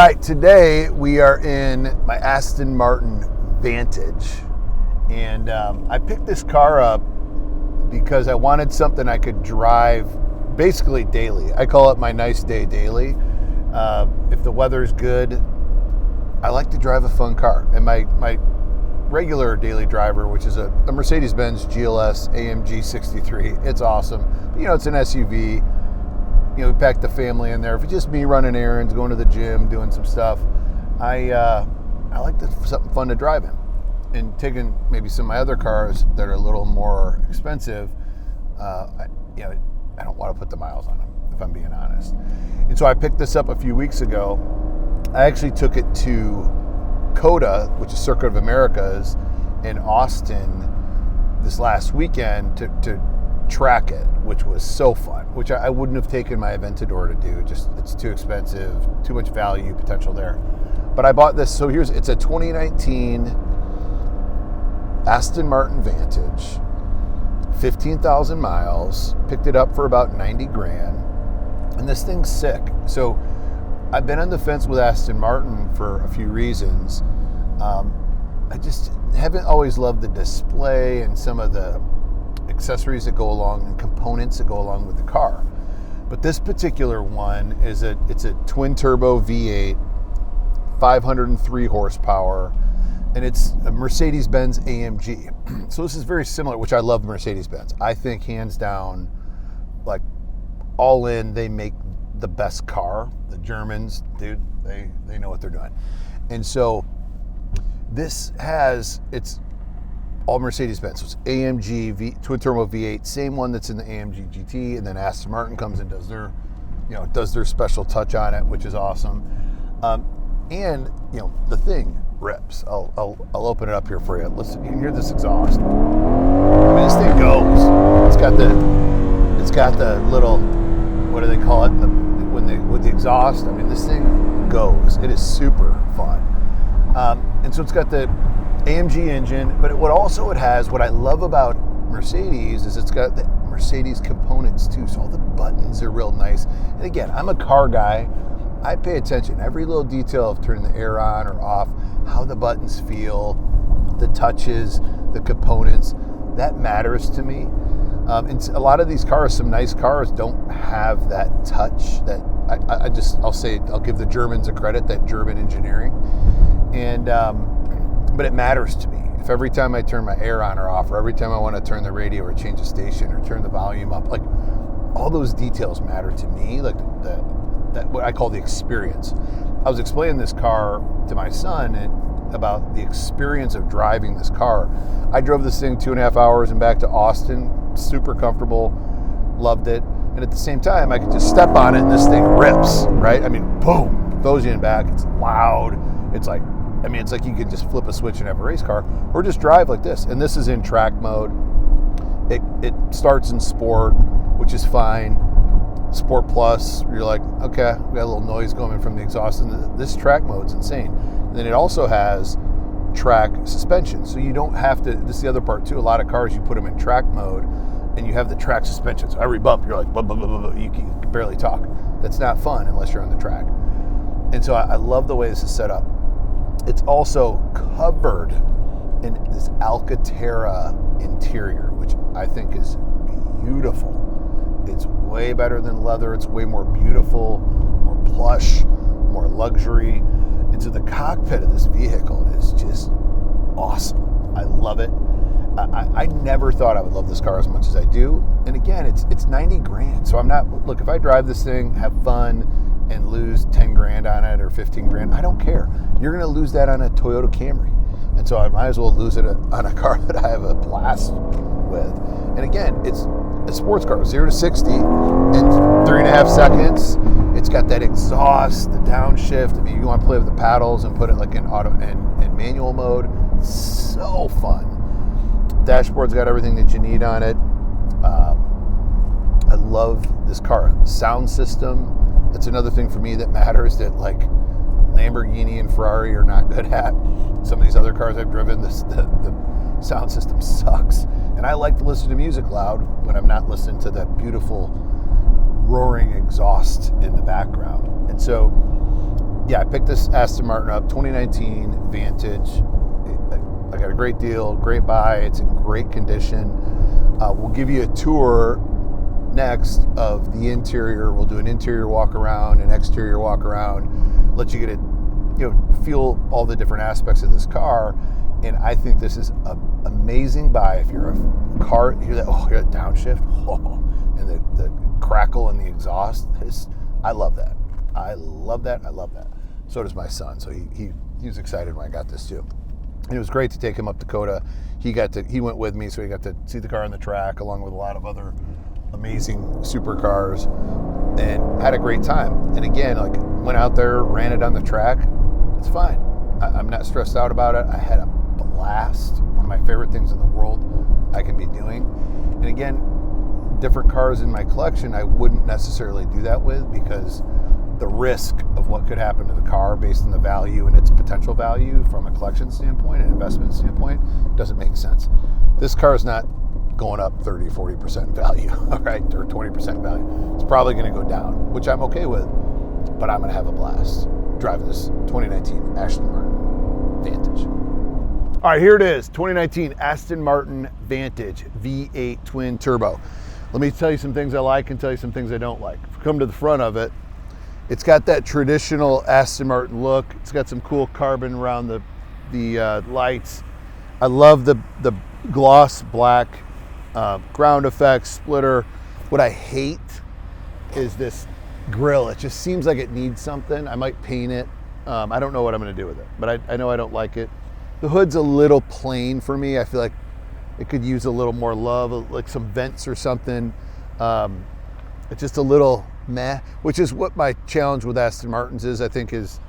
right, today we are in my Aston Martin Vantage, and I picked this car up because I wanted something I could drive basically daily. I call it my nice day daily. If the weather's good, I like to drive a fun car. And my regular daily driver, which is a Mercedes-Benz GLS AMG 63, it's awesome. But, it's an SUV. We packed the family in there. If it's just me running errands, going to the gym, doing some stuff, I like something fun to drive in. And taking maybe some of my other cars that are a little more expensive, I don't want to put the miles on them, if I'm being honest. And so I picked this up a few weeks ago. I actually took it to COTA, which is Circuit of Americas, in Austin this last weekend to track it, which was so fun, which I wouldn't have taken my Aventador to do. Just, it's too expensive, too much value potential there. But I bought this, so it's a 2019 Aston Martin Vantage, 15,000 miles, picked it up for about 90 grand, and this thing's sick. So I've been on the fence with Aston Martin for a few reasons. I just haven't always loved the display and some of the accessories that go along and components that go along with the car. But this particular one it's a twin turbo V8, 503 horsepower, and it's a Mercedes-Benz AMG. So this is very similar, which I love Mercedes-Benz. I think hands down, like all in, they make the best car. The Germans, dude, they know what they're doing. And so it's all Mercedes-Benz. So it's AMG twin turbo V8, same one that's in the AMG GT, and then Aston Martin comes and does their special touch on it, which is awesome. And the thing rips. I'll open it up here for you. You can hear this exhaust. I mean, this thing goes. It's got the little, what do they call it? With the exhaust. I mean, this thing goes. It is super fun. And so it's got the AMG engine, but what I love about Mercedes is it's got the Mercedes components too. So all the buttons are real nice. And again, I'm a car guy. I pay attention every little detail of turning the air on or off, how the buttons feel, the touches, the components. That matters to me. And a lot of these cars, some nice cars, don't have that touch. That I'll give the Germans a credit, that German engineering, and but it matters to me. If every time I turn my air on or off, or every time I want to turn the radio or change the station or turn the volume up, like all those details matter to me. Like that what I call the experience. I was explaining this car to my son about the experience of driving this car. I drove this thing 2.5 hours and back to Austin, super comfortable, loved it. And at the same time, I could just step on it and this thing rips, right? I mean, boom, throws you in back. It's loud. It's like you could just flip a switch and have a race car, or just drive like this. And this is in track mode. It starts in sport, which is fine. Sport Plus, you're like, okay, we got a little noise coming from the exhaust, and this track mode's insane. And then it also has track suspension, so you don't have to. This is the other part too. A lot of cars, you put them in track mode, and you have the track suspension. So every bump, you're like, blah, blah, blah, blah, blah. You can barely talk. That's not fun unless you're on the track. And so I love the way this is set up. It's also covered in this Alcantara interior, which I think is beautiful. It's way better than leather. It's way more beautiful, more plush, more luxury. And so the cockpit of this vehicle is just awesome. I love it. I never thought I would love this car as much as I do. And again, it's 90 grand. So look, if I drive this thing, have fun, and lose 10 grand on it or 15 grand, I don't care. You're going to lose that on a Toyota Camry. And so I might as well lose it on a car that I have a blast with. And again, it's a sports car, 0 to 60 in 3.5 seconds. It's got that exhaust, the downshift. I mean, you want to play with the paddles and put it like in auto and manual mode. So fun. Dashboard's got everything that you need on it. I love this car. Sound system. That's another thing for me that matters, that like Lamborghini and Ferrari are not good at. Some of these other cars I've driven, the sound system sucks. And I like to listen to music loud when I'm not listening to that beautiful roaring exhaust in the background. And so yeah, I picked this Aston Martin up, 2019 Vantage. I got a great deal, great buy. It's in great condition. We'll give you a tour next of the interior. We'll do an interior walk around, an exterior walk around, let you get it, feel all the different aspects of this car. And I think this is an amazing buy if you're a car. Hear that downshift, and the crackle and the exhaust. I love that. I love that. So does my son. So he was excited when I got this too. And it was great to take him up to COTA. He went with me, so he got to see the car on the track along with a lot of other amazing supercars, and had a great time. And again, like, went out there, ran it on the track. It's fine. I'm not stressed out about it. I had a blast. One of my favorite things in the world I can be doing. And again, different cars in my collection I wouldn't necessarily do that with, because the risk of what could happen to the car based on the value and its potential value from a collection standpoint and investment standpoint doesn't make sense. This car is not going up 30, 40% value, all right, or 20% value. It's probably going to go down, which I'm okay with, but I'm going to have a blast driving this 2019 Aston Martin Vantage. All right, here it is, 2019 Aston Martin Vantage V8 twin turbo. Let me tell you some things I like and tell you some things I don't like. If you come to the front of it, it's got that traditional Aston Martin look. It's got some cool carbon around the lights. I love the gloss black ground effects, splitter. What I hate is this grille. It just seems like it needs something. I might paint it. I don't know what I'm going to do with it, but I know I don't like it. The hood's a little plain for me. I feel like it could use a little more love, like some vents or something. It's just a little meh, which is what my challenge with Aston Martins is. I think it's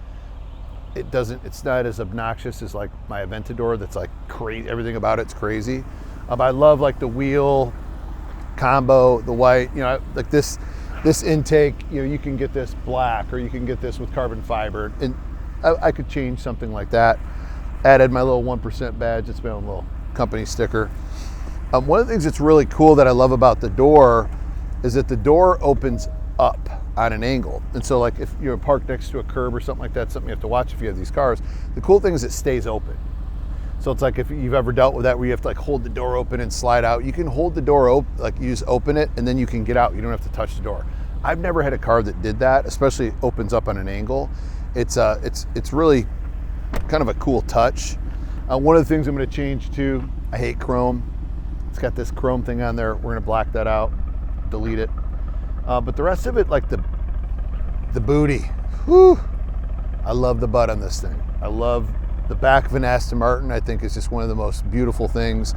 not as obnoxious as like my Aventador that's like crazy. Everything about it's crazy. I love like the wheel combo, the white, like this intake, you can get this black or you can get this with carbon fiber, and I could change something like that. Added my little 1% badge. It's my own little company sticker. One of the things that's really cool that I love about the door is that the door opens up on an angle. And so like if you're parked next to a curb or something like that, something you have to watch if you have these cars, the cool thing is it stays open. So it's like if you've ever dealt with that where you have to like hold the door open and slide out, you can hold the door open, like you just open it and then you can get out. You don't have to touch the door. I've never had a car that did that, especially opens up on an angle. It's really kind of a cool touch. One of the things I'm going to change too, I hate chrome. It's got this chrome thing on there. We're going to black that out, delete it. But the rest of it, like the booty, whew, I love the butt on this thing. I love the back of an Aston Martin. I think it's just one of the most beautiful things.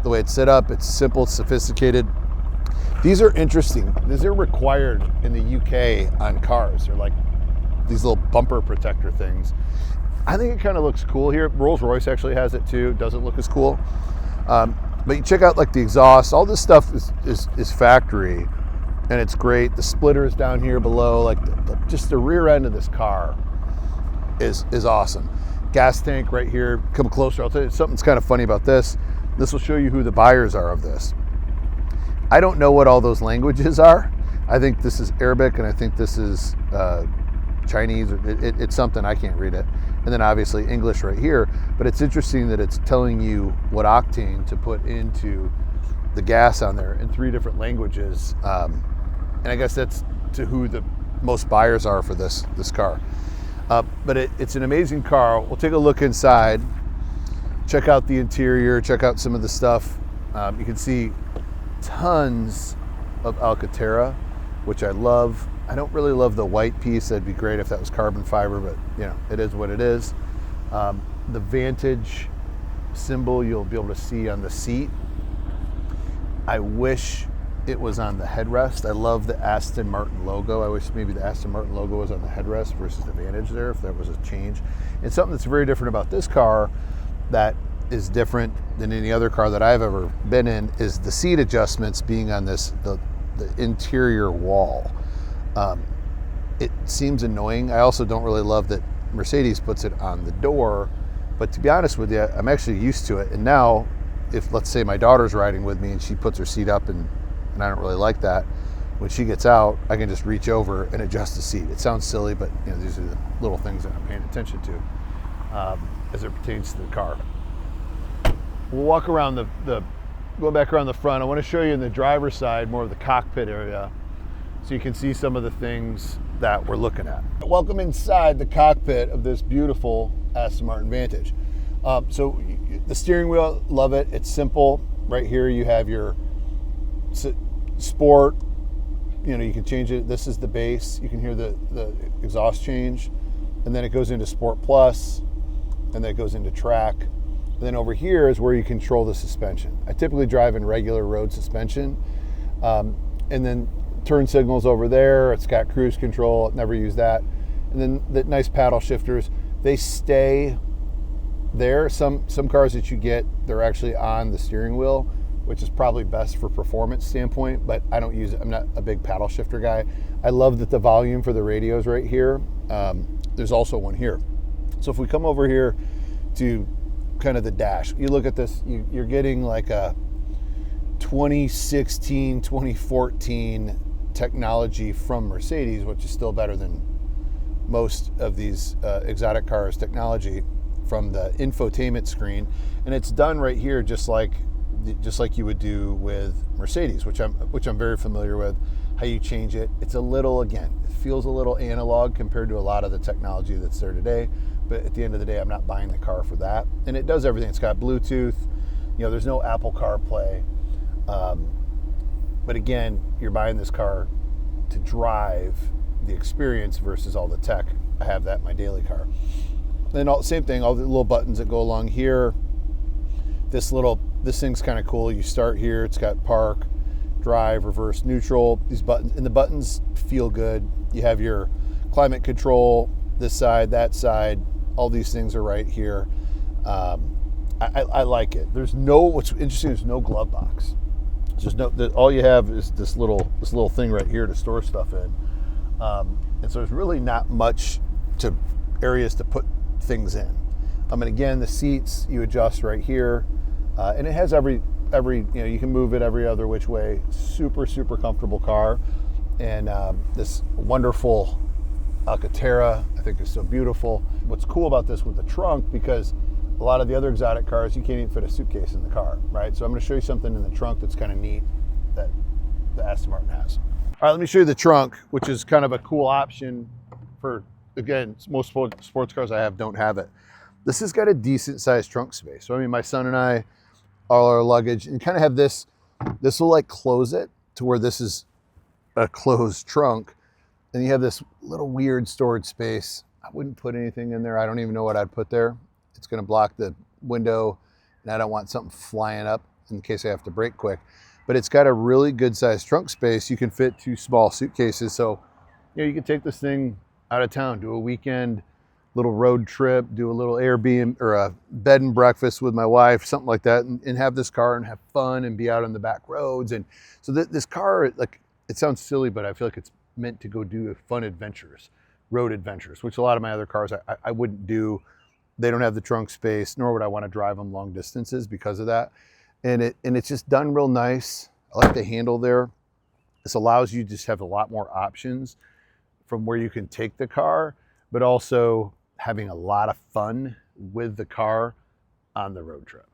The way it's set up, it's simple, it's sophisticated. These are interesting. These are required in the UK on cars. They're like these little bumper protector things. I think it kind of looks cool here. Rolls-Royce actually has it too. It doesn't look as cool. But you check out like the exhaust. All this stuff is factory, and it's great. The splitter is down here below. Like just the rear end of this car is awesome. Gas tank right here. Come closer. I'll tell you something's kind of funny about this. This will show you who the buyers are of this. I don't know what all those languages are. I think this is Arabic, and I think this is Chinese. It's something, I can't read it. And then obviously English right here. But it's interesting that it's telling you what octane to put into the gas on there in 3 different languages. And I guess that's to who the most buyers are for this car. But it's an amazing car. We'll take a look inside, check out the interior, check out some of the stuff. You can see tons of Alcantara, which I love. I don't really love the white piece. That'd be great if that was carbon fiber, but it is what it is. The Vantage symbol you'll be able to see on the seat. I wish it was on the headrest. I love the Aston Martin logo. I wish maybe the Aston Martin logo was on the headrest versus the Vantage there, if there was a change. And something that's very different about this car that is different than any other car that I've ever been in is the seat adjustments being on the interior wall. It seems annoying. I also don't really love that Mercedes puts it on the door, but to be honest with you, I'm actually used to it. And now, if let's say my daughter's riding with me and she puts her seat up and I don't really like that, when she gets out, I can just reach over and adjust the seat. It sounds silly, but you know, these are the little things that I'm paying attention to as it pertains to the car. We'll walk around going back around the front. I want to show you in the driver's side, more of the cockpit area, so you can see some of the things that we're looking at. Welcome inside the cockpit of this beautiful Aston Martin Vantage. So the steering wheel, love it. It's simple. Right here you have your sport. You know, you can change it. This is the base. You can hear the exhaust change, and then it goes into Sport Plus, and then it goes into track. And then over here is where you control the suspension. I typically drive in regular road suspension, and then turn signals over there. It's got cruise control. Never use that. And then the nice paddle shifters. They stay there. Some cars that you get, they're actually on the steering wheel, which is probably best for performance standpoint, but I don't use it. I'm not a big paddle shifter guy. I love that the volume for the radio's right here. There's also one here. So if we come over here to kind of the dash, you look at this, you're getting like a 2016, 2014 technology from Mercedes, which is still better than most of these exotic cars technology from the infotainment screen. And it's done right here just like you would do with Mercedes, which I'm very familiar with, how you change it. It's a little, again, it feels a little analog compared to a lot of the technology that's there today, but at the end of the day, I'm not buying the car for that. And it does everything. It's got Bluetooth, you know, there's no Apple CarPlay. But again, you're buying this car to drive the experience versus all the tech. I have that in my daily car. Then same thing, all the little buttons that go along here. This thing's kind of cool. You start here, it's got park, drive, reverse, neutral, these buttons, and the buttons feel good. You have your climate control, this side, that side, all these things are right here. I like it. What's interesting, there's no glove box. All you have is this little thing right here to store stuff in. And so there's really not much areas to put things in. And again, the seats you adjust right here, and it has every you can move it every other which way. Super comfortable car, and this wonderful Alcantara I think is so beautiful. What's cool about this with the trunk, because a lot of the other exotic cars you can't even fit a suitcase in the car, right? So I'm going to show you something in the trunk that's kind of neat that the Aston Martin has. All right, let me show you the trunk, which is kind of a cool option for, again, most sports cars I have don't have it. This has got a decent sized trunk space. So I mean, my son and I, all our luggage, and kind of have this will like close it to where this is a closed trunk. And you have this little weird storage space. I wouldn't put anything in there. I don't even know what I'd put there. It's going to block the window, and I don't want something flying up in case I have to brake quick. But it's got a really good sized trunk space. You can fit 2 small suitcases. So, you know, you can take this thing out of town, do a weekend little road trip, do a little Airbnb or a bed and breakfast with my wife, something like that, and have this car and have fun and be out on the back roads. And so this car, like, it sounds silly, but I feel like it's meant to go do fun adventures, road adventures, which a lot of my other cars I wouldn't do. They don't have the trunk space, nor would I want to drive them long distances because of that. And it's just done real nice. I like the handle there. This allows you to just have a lot more options from where you can take the car, but also having a lot of fun with the car on the road trip.